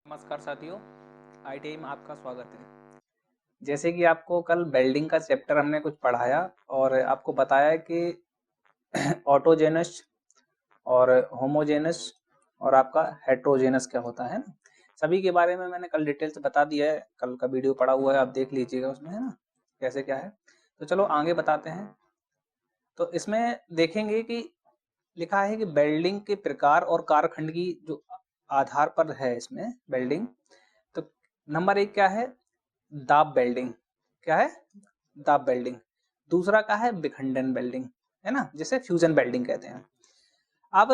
नमस्कार साथियों, आईटीआई में आपका स्वागत है। जैसे कि आपको कल वेल्डिंग का चैप्टर हमने कुछ पढ़ाया और आपको बताया कि ऑटोजेनस और होमोजेनस और आपका हेट्रोजेनस क्या होता है ना। सभी के बारे में मैंने कल डिटेल से बता दिया है, कल का वीडियो पड़ा हुआ है, आप देख लीजिएगा उसमें, है ना, कैसे क्या है। तो चलो आगे बताते हैं। तो इसमें देखेंगे कि लिखा है कि वेल्डिंग के प्रकार और कारखंड की जो आधार पर है इसमें वेल्डिंग। तो नंबर 1 क्या है? दाब वेल्डिंग। क्या है? दाब वेल्डिंग। दूसरा क्या है? विखंडन वेल्डिंग, है ना, जिसे फ्यूजन वेल्डिंग कहते हैं। अब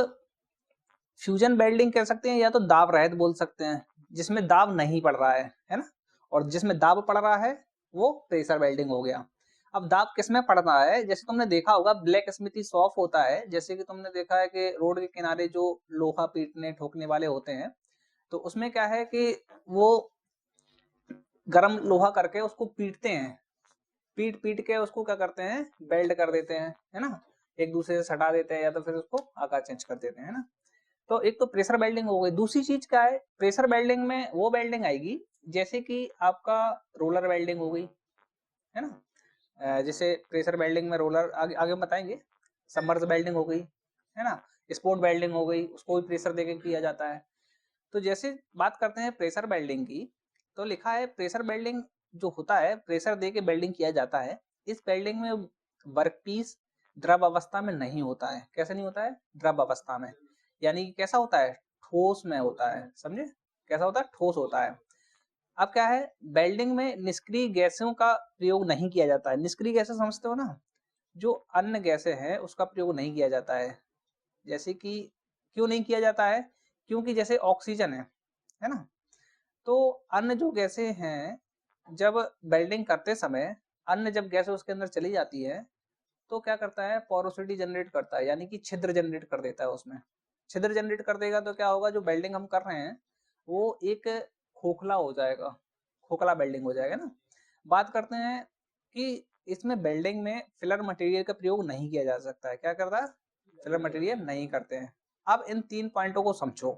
फ्यूजन वेल्डिंग कह सकते हैं या तो दाब रहित बोल सकते हैं, जिसमें दाब नहीं पड़ रहा है ना। और जिसमें दाब पड़ रहा है वो प्रेशर वेल्डिंग हो गया। अब दाब किस में पड़ रहा है? जैसे तुमने देखा होगा ब्लैक स्मिथी शॉप होता है, जैसे कि तुमने देखा है कि रोड के किनारे जो लोहा पीटने ठोकने वाले होते हैं, तो उसमें क्या है कि वो गरम लोहा करके उसको पीटते हैं, पीट पीट के उसको क्या करते हैं, वेल्ड कर देते हैं, है ना, एक दूसरे से सटा देते हैं या तो फिर उसको आकार चेंज कर देते हैं, है ना। तो एक तो प्रेशर वेल्डिंग हो गई। दूसरी चीज क्या है प्रेशर वेल्डिंग में? वो वेल्डिंग आएगी जैसे कि आपका रोलर वेल्डिंग हो गई, है ना। जैसे प्रेशर वेल्डिंग में रोलर आगे आगे बताएंगे। सबमर्ज वेल्डिंग हो गई, है ना। स्पोर्ट वेल्डिंग हो गई, उसको भी प्रेशर देके किया जाता है। तो जैसे बात करते हैं प्रेशर वेल्डिंग की, तो लिखा है प्रेशर वेल्डिंग जो होता है प्रेशर दे के वेल्डिंग किया जाता है। इस वेल्डिंग में वर्कपीस द्रव अवस्था में नहीं होता है। कैसे नहीं होता है? द्रव अवस्था में, यानी कि कैसा होता है? ठोस में होता है, समझे, कैसा होता है? ठोस होता है। अब क्या है, वेल्डिंग में निष्क्रिय गैसों का प्रयोग नहीं किया जाता है। निष्क्रिय गैसें समझते हो ना, जो अन्य गैसें हैं उसका प्रयोग नहीं किया जाता है। जैसे कि क्यों नहीं किया जाता है? क्योंकि जैसे ऑक्सीजन है ना, तो अन्य जो गैसें हैं, जब वेल्डिंग करते समय अन्य जब गैसें उसके अंदर चली जाती है तो क्या करता है, पोरोसिटी जनरेट करता है, यानी कि छिद्र जनरेट कर देता है उसमें। छिद्र जनरेट कर देगा तो क्या होगा, जो वेल्डिंग हम कर रहे हैं वो एक खोखला हो जाएगा, खोखला वेल्डिंग हो जाएगा ना। बात करते हैं कि इसमें वेल्डिंग में फिलर मटेरियल का प्रयोग नहीं किया जा सकता है। क्या करता है? फिलर मटेरियल नहीं करते हैं। अब इन 3 पॉइंटों को समझो।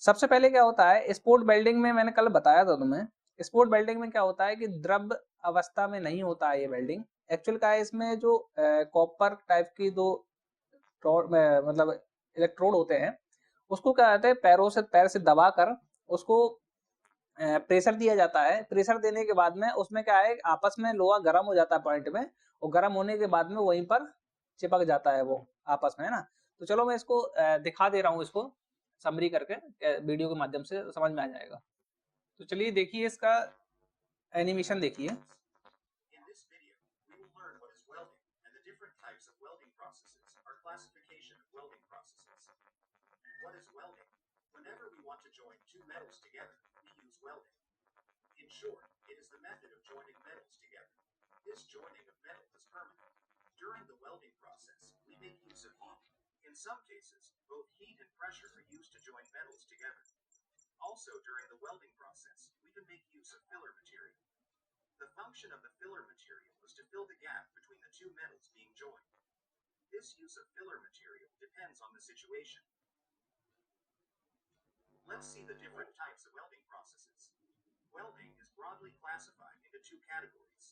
सबसे पहले क्या होता है स्पोर्ट वेल्डिंग में, मैंने कल बताया था तुम्हें। स्पोर्ट वेल्डिंग में क्या होता है कि द्रव अवस्था में नहीं होता है ये वेल्डिंग। एक्चुअल का है इसमें जो कॉपर टाइप की दो मतलब इलेक्ट्रोड होते हैं, उसको क्या कहते हैं, पैर से दबाकर उसको प्रेशर दिया जाता है। प्रेशर देने के बाद में उसमें क्या है, आपस में लोहा गर्म हो जाता है पॉइंट में, और गर्म होने के बाद में वहीं पर चिपक जाता है वो आपस में, है ना। तो चलो मैं इसको दिखा दे रहा हूँ, इसको समरी करके वीडियो के माध्यम से समझ में आ जाएगा। तो चलिए देखिए इसका एनिमेशन देखिए। In this video, we will learn what is welding and the different types of welding processes, our classification of welding processes. What is welding? Whenever we want to join two metals together, we use welding. In short, it is the method of joining metals together. This joining of metal is permanent. During the welding process, we make use of heat. In some cases, both heat and pressure are used to join metals together. Also, during the welding process, we can make use of filler material. The function of the filler material is to fill the gap between the two metals being joined. This use of filler material depends on the situation. Let's see the different types of welding processes. Welding is broadly classified into two categories.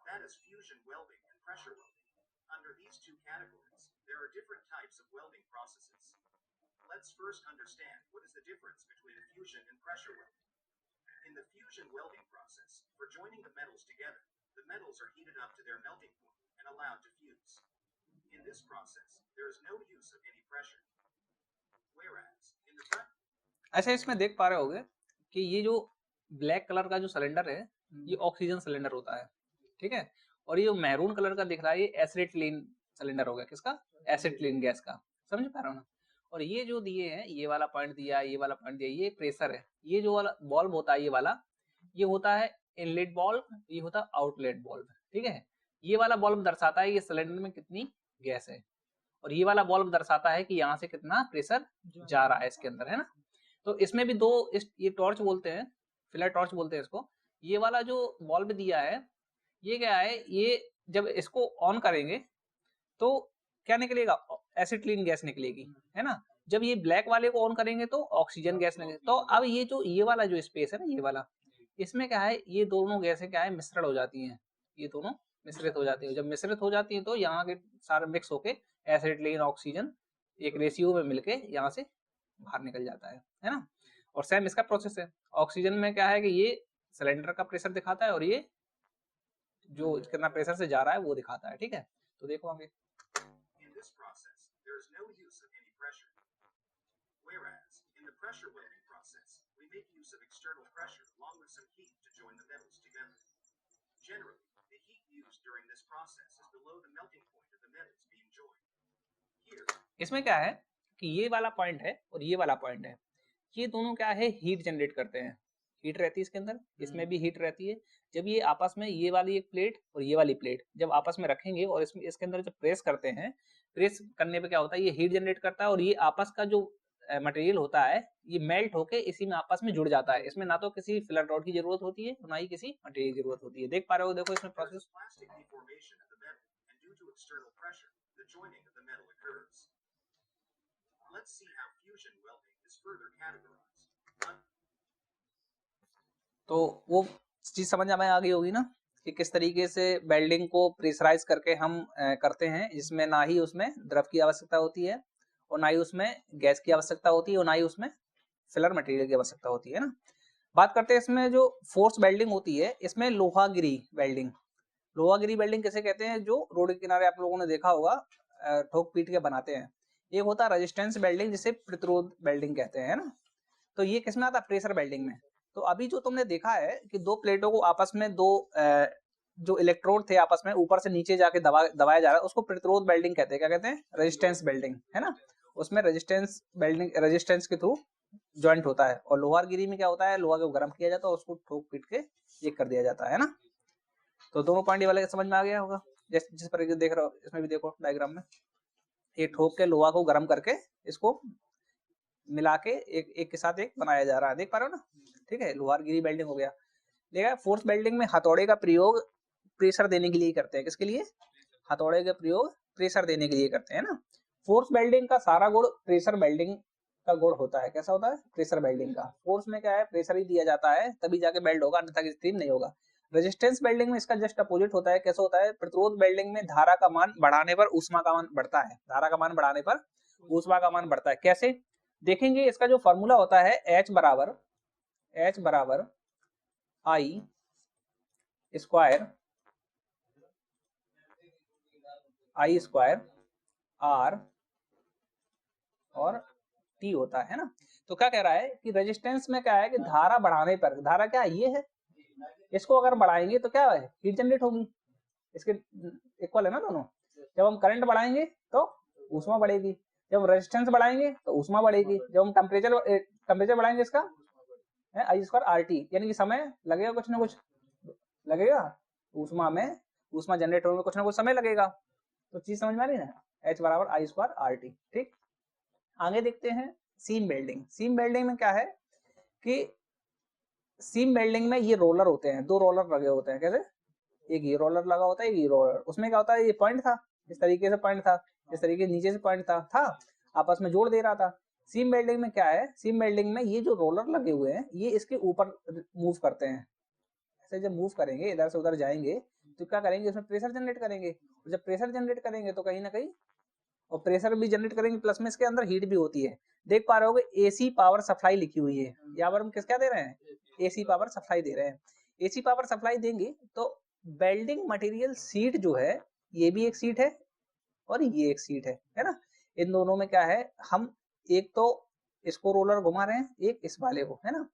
That is fusion welding and pressure welding. Under these two categories, there are different types of welding processes. Let's first understand what is the difference between fusion and pressure welding. In the fusion welding process, for joining the metals together, the metals are heated up to their melting point and allowed to fuse. In this process, there is no use of any pressure. Whereas, in the अच्छा, इसमें देख पा रहे होगे कि ये जो black colour का जो सिलेंडर है ये ऑक्सीजन सिलेंडर होता है, ठीक है। और ये जो मैरून कलर का दिख रहा है ये एसिटिलीन सिलेंडर हो गया। किसका? एसिटिलीन गैस का। समझ पा रहे हो ना। और ये जो दिए हैं, ये वाला पॉइंट दिया, ये वाला पॉइंट दिया, ये प्रेशर है। ये जो वाला बॉल्ब होता है ये वाला, ये होता है इनलेट बॉल्ब, ये होता है आउटलेट बॉल्ब, ठीक है। ये वाला बॉल्ब दर्शाता है ये सिलेंडर में कितनी गैस है, और ये वाला बॉल्ब दर्शाता है कि यहाँ से कितना प्रेशर जा रहा है इसके अंदर, है ना। तो इसमें भी दो ये टॉर्च बोलते हैं, फिलर टॉर्च बोलते हैं इसको। ये वाला जो बल्ब दिया है ये क्या है, ये जब इसको ऑन करेंगे तो क्या निकलेगा? एसिटिलीन गैस निकलेगी, है ना। जब ये ब्लैक वाले को ऑन करेंगे तो ऑक्सीजन गैस लगेगी। तो अब ये जो ये वाला जो स्पेस है ना, ये वाला, इसमें क्या है, ये दोनों गैसें क्या है, मिश्रण हो जाती हैं, ये दोनों मिश्रित हो जाती है। जब मिश्रित हो जाती है तो यहाँ के सारे मिक्स होके एसिटिलीन ऑक्सीजन एक रेशियो में मिलके यहाँ से बाहर निकल जाता है ना। और सेम इसका प्रोसेस है। ऑक्सीजन में क्या है कि ये सिलेंडर का प्रेशर दिखाता है और ये जो कितना प्रेशर से जा रहा है वो दिखाता है, ठीक है। तो देखो आगे, whereas in the pressure welding process we make use of external pressure along with some heat to join the metals together. Generally, the heat used during this process is below the melting point of the metals being joined. Here, इसमें क्या है कि ये वाला point है और ये वाला पॉइंट है, ये दोनों क्या है, हीट जनरेट करते हैं। हीट रहती है इसके अंदर, इसमें भी हीट रहती है। जब ये आपस में, ये वाली एक प्लेट और ये वाली प्लेट जब आपस में रखेंगे और इसमें इसके अंदर जब प्रेस करते हैं, प्रेस करने पे क्या होता है, ये हीट जनरेट करता है और ये आपस का जो मटेरियल होता है ये मेल्ट होके इसी में आपस में जुड़ जाता है। इसमें ना तो किसी फिलर रॉड की जरूरत होती है ना ही किसी मटेरियल की जरूरत होती है। देख पा रहे हो, देखो इसमें प्रोसेस। तो वो चीज समझ में आ गई होगी ना कि किस तरीके से वेल्डिंग को प्रेशराइज करके हम करते हैं, जिसमें ना ही उसमें द्रव की आवश्यकता होती है और ना ही उसमें गैस की आवश्यकता होती है और ना ही उसमें फिलर मटेरियल की आवश्यकता होती है ना। बात करते हैं इसमें जो फोर्स वेल्डिंग होती है, इसमें लोहागिरी वेल्डिंग। लोहागिरी वेल्डिंग किसे कहते हैं, जो रोड के किनारे आप लोगों ने देखा होगा ठोक पीट के बनाते हैं। एक होता है रेजिस्टेंस वेल्डिंग जिसे प्रतिरोध वेल्डिंग कहते हैं ना। तो ये किसमें आता है, प्रेशर वेल्डिंग में। तो अभी जो तुमने देखा है कि दो प्लेटों को आपस में दो जो इलेक्ट्रोड थे आपस में ऊपर से नीचे जाके दबाया जा रहा है, उसको प्रतिरोध वेल्डिंग कहते हैं। क्या कहते हैं, रेजिस्टेंस वेल्डिंग, है ना। उसमें रेजिस्टेंस वेल्डिंग रेजिस्टेंस के थ्रू ज्वाइंट होता है। और लोहागिरी में क्या होता है, लोहा को गर्म किया जाता है, उसको ठोक पीट के ये कर दिया जाता है ना। तो दोनों पॉइंट ये वाले समझ में आ गया होगा। जिस पर देख रहे हो इसमें भी देखो डायग्राम में, ये ठोक के लोहा को गर्म करके इसको मिला के एक के साथ एक बनाया जा रहा है, देख पा रहे हो ना, ठीक है। लोहागिरी वेल्डिंग हो गया। देखा, फोर्स वेल्डिंग में हथौड़े का प्रयोग प्रेशर देने के लिए करते हैं। किसके लिए, हथौड़े का प्रयोग प्रेशर देने के लिए करते हैं ना। फोर्स वेल्डिंग का सारा गुण प्रेशर वेल्डिंग का गुण होता है। कैसा होता है, प्रेशर वेल्डिंग का। फोर्स में क्या है, प्रेशर ही दिया जाता है तभी जाके वेल्ड होगा, अन्यथा स्टीम नहीं होगा। रेजिस्टेंस वेल्डिंग में इसका जस्ट अपोजिट होता है। कैसा होता है, प्रतिरोध वेल्डिंग में धारा का मान बढ़ाने पर ऊष्मा का मान बढ़ता है। धारा का मान बढ़ाने पर ऊष्मा का मान बढ़ता है। कैसे देखेंगे, इसका जो फॉर्मूला होता है H बराबर आई स्क्वायर आर और टी होता है ना। तो क्या कह रहा है कि रेजिस्टेंस में क्या है कि धारा बढ़ाने पर, धारा क्या है, ये है, इसको अगर बढ़ाएंगे तो क्या है, हीट जनरेट होगी। इसके इक्वल है ना दोनों। जब हम करंट बढ़ाएंगे तो ऊष्मा बढ़ेगी, जब हम रेजिस्टेंस बढ़ाएंगे तो ऊष्मा बढ़ेगी, जब हम टेम्परेचर बढ़ाएंगे इसका है आई स्क्वायर आर टी, यानी कि समय लगेगा, कुछ ना कुछ लगेगा, ऊष्मा में ऊष्मा जनरेट होने में कुछ ना कुछ समय लगेगा। तो चीज समझ में आ रही है ना, H बराबर आई स्क्वायर आर टी। ठीक, आगे देखते हैं सीम वेल्डिंग। सीम वेल्डिंग में क्या है कि सीम वेल्डिंग में ये रोलर होते हैं, दो रोलर लगे होते हैं। कैसे, एक ये रोलर लगा होता है, एक ये रोलर। उसमें क्या होता है, ये पॉइंट था, इस तरीके से पॉइंट था, इस तरीके से नीचे से पॉइंट था आपस में जोड़ दे रहा था। सीम वेल्डिंग में क्या है, सीम वेल्डिंग में ये जो रोलर लगे हुए हैं ये इसके ऊपर मूव करते हैं। ऐसे जब मूव करेंगे, इधर से उधर जाएंगे तो क्या करेंगे, इसमें प्रेशर जनरेट करेंगे। और जब प्रेशर जनरेट करेंगे तो कहीं ना कहीं, और प्रेशर भी जनरेट करेंगे प्लस में इसके अंदर हीट भी होती है। देख पा रहे होगे एसी पावर सप्लाई लिखी हुई है, यहाँ पर हम किस क्या दे रहे हैं, एसी पावर सप्लाई दे रहे हैं। एसी पावर सप्लाई देंगे तो वेल्डिंग मटेरियल सीट जो है, ये भी एक सीट है और ये एक सीट है ना। इन दोनों में क्या है, हम एक तो इसको रोलर घुमा रहे हैं, एक इस वाले को, है ना।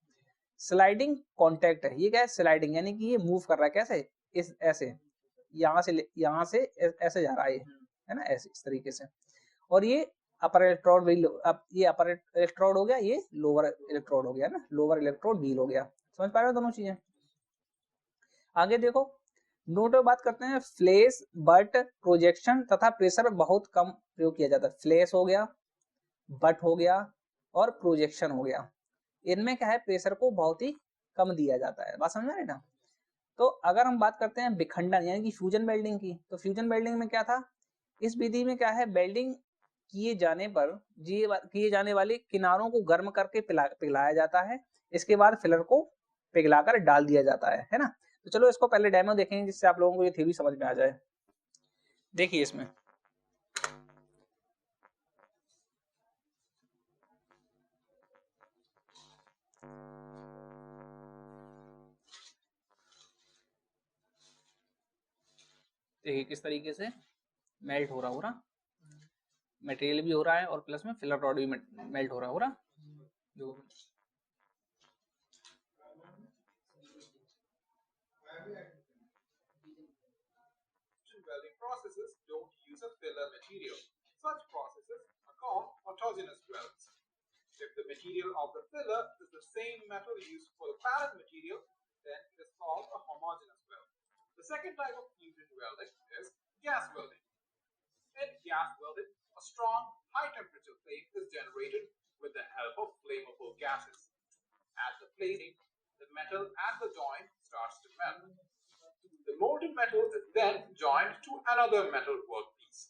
स्लाइडिंग कॉन्टेक्ट है, ये क्या है, स्लाइडिंग यानी कि ये मूव कर रहा है। कैसे, इस ऐसे यहाँ से ऐसे जा रहा है ना, ऐसे इस तरीके से। और ये अपर इलेक्ट्रोड व्हील, अब ये अपर इलेक्ट्रोड हो गया, ये लोअर इलेक्ट्रोड हो गया ना, लोअर इलेक्ट्रोड व्हील हो गया। समझ पा रहे हो दोनों चीजें। आगे देखो, नोट में बात करते हैं फ्लैश, बट, प्रोजेक्शन तथा प्रेशर बहुत कम प्रयोग किया जाता है। फ्लैश हो गया, बट हो गया और प्रोजेक्शन हो गया। इनमें क्या है, प्रेशर को बहुत ही कम दिया जाता है। बात समझ में आ रही ना। तो अगर हम बात करते हैं विखंडन यानी कि फ्यूजन वेल्डिंग की, तो फ्यूजन वेल्डिंग में क्या था, इस विधि में क्या है, वेल्डिंग किए जाने वाले किनारों को गर्म करके पिघलाया जाता है। इसके बाद फिलर को पिघलाकर डाल दिया जाता है ना। तो चलो इसको पहले डेमो देखेंगे जिससे आप लोगों को ये थ्योरी समझ में आ जाए। देखिए इसमें देखिए किस तरीके से मेल्ट हो रहा मटेरियल भी हो रहा है और प्लस में फिलर रॉड भी मेल्ट हो रहा जो welding processes don't use a filler material. Such processes are called autogenous welds. If the material of the filler is the same metal used for the parent material, then it is called a homogeneous weld. The second type of fusion welding is gas welding. In gas welding, a strong, high-temperature flame is generated with the help of flammable gases. At the flame, the metal at the joint starts to melt. The molten metal is then joined to another metal workpiece.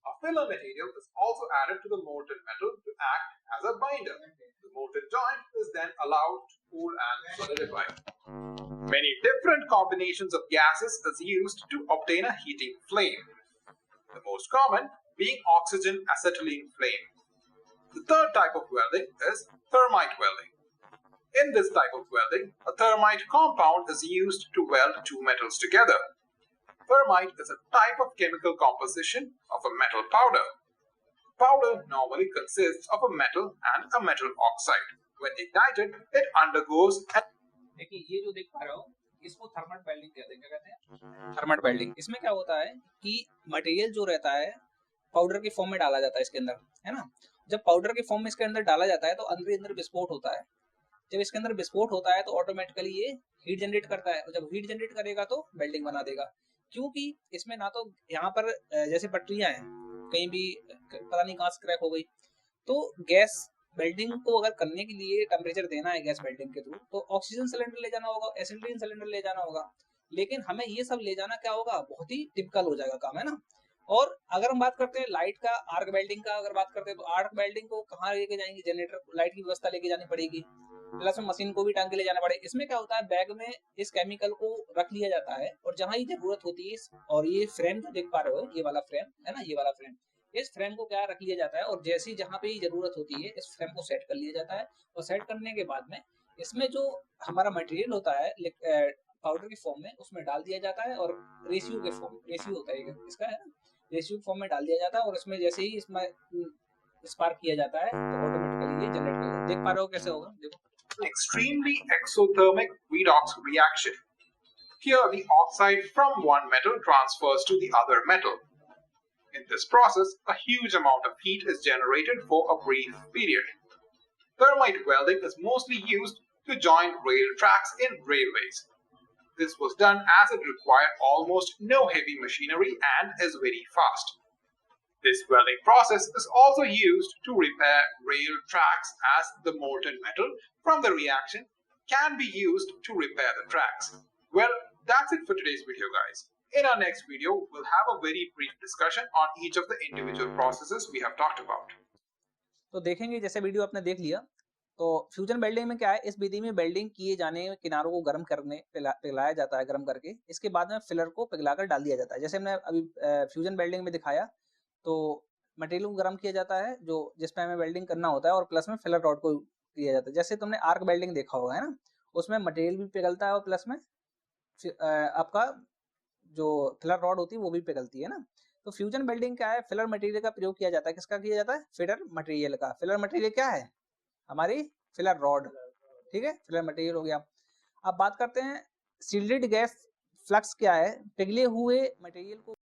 A filler material is also added to the molten metal to act as a binder. The molten joint is then allowed to cool and solidify. Many different combinations of gases is used to obtain a heating flame. The most common being oxygen acetylene flame. The third type of welding is thermite welding. In this type of welding, a thermite compound is used to weld two metals together. Thermite is a type of chemical composition of a metal powder. Powder normally consists of a metal and a metal oxide. When ignited, it undergoes. देखिए ये जो देख पा रहे हो इसको thermal welding कहते हैं। क्या कहते हैं? Thermal welding. इसमें क्या होता है कि मटेरियल जो रहता है पाउडर के फॉर्म में डाला जाता है इसके अंदर, है ना। जब पाउडर के फॉर्म में इसके अंदर डाला जाता है तो अंदर विस्फोट होता है। जब इसके अंदर विस्फोट होता है तो ऑटोमेटिकली ये हीट जनरेट करता है और जब हीट जनरेट करेगा तो वेल्डिंग बना देगा। क्योंकि इसमें ना तो यहाँ पर जैसे पटरियां हैं, कहीं भी पता नहीं कहाँ से क्रैक हो गई, तो गैस वेल्डिंग को अगर करने के लिए टेम्परेचर देना है गैस वेल्डिंग के थ्रू तो ऑक्सीजन सिलेंडर ले जाना होगा, एसिटिलीन सिलेंडर ले जाना होगा। लेकिन हमें ये सब ले जाना क्या होगा, बहुत ही टिपिकल हो जाएगा काम, है ना। और अगर हम बात करते हैं लाइट का, आर्क वेल्डिंग का अगर बात करते हैं तो आर्क वेल्डिंग को कहाँ लेके जाएंगे, जनरेटर लाइट की व्यवस्था लेके जानी पड़ेगी, प्लस में मशीन को भी टांग के ले जाना पड़ेगा। इसमें क्या होता है बैग में इस केमिकल को रख लिया जाता है और जहां ये जरूरत होती है, और ये फ्रेम जो देख पा रहे हो ये वाला फ्रेम है ना, ये वाला फ्रेम, इस फ्रेम को क्या रख लिया जाता है और जैसी जहां पे जरूरत होती है इस फ्रेम को सेट कर लिया जाता है। और सेट करने के बाद में इसमें जो हमारा मटेरियल होता है पाउडर के फॉर्म में उसमें डाल दिया जाता है और रेशियो के फॉर्म, रेशियो होता है इसका, है ना, रेशियो फॉर्म में डाल दिया जाता है और इसमें जैसे ही इसमें स्पार्क किया जाता है तो ऑटोमेटिकली ये जनरेट कर देख पा रहे हो कैसे होगा। देखो Extremely exothermic redox reaction. Here the oxide from one metal transfers to the other metal. In this process, a huge amount of heat is generated for a brief period. Thermite welding is mostly used to join rail tracks in railways. This was done as it required almost no heavy machinery and is very fast. This welding process is also used to repair rail tracks as the molten metal from the reaction can be used to repair the tracks. Well, that's it for today's video, guys. In our next video, we'll have a very brief discussion on each of the individual processes we have talked about. तो देखेंगे जैसे video आपने देख लिया तो fusion welding में क्या है, इस विधि में वेल्डिंग किए जाने किनारों को गर्म करने पिघलाया जाता है, गर्म करके इसके बाद में फिलर को पिघलाकर डाल दिया जाता है। जैसे हमने अभी फ्यूजन वेल्डिंग में दिखाया तो मटेरियल को गर्म किया जाता है जो जिस पे हमें वेल्डिंग करना होता है और प्लस में फिलर रॉड को किया जाता है। जैसे तुमने आर्क वेल्डिंग देखा होगा, है ना, उसमें मटेरियल भी पिघलता है और प्लस में आपका जो फिलर रॉड होती है वो भी पिघलती है ना। तो फ्यूजन वेल्डिंग क्या है, फिलर मटेरियल का प्रयोग किया जाता है। किसका किया जाता है, फिलर मटेरियल का। फिलर मटेरियल क्या है, हमारी फिलर रॉड, ठीक है, फिलर मटेरियल हो गया। अब बात करते हैं शिल्डेड गैस फ्लक्स क्या है, पिघले हुए मटेरियल को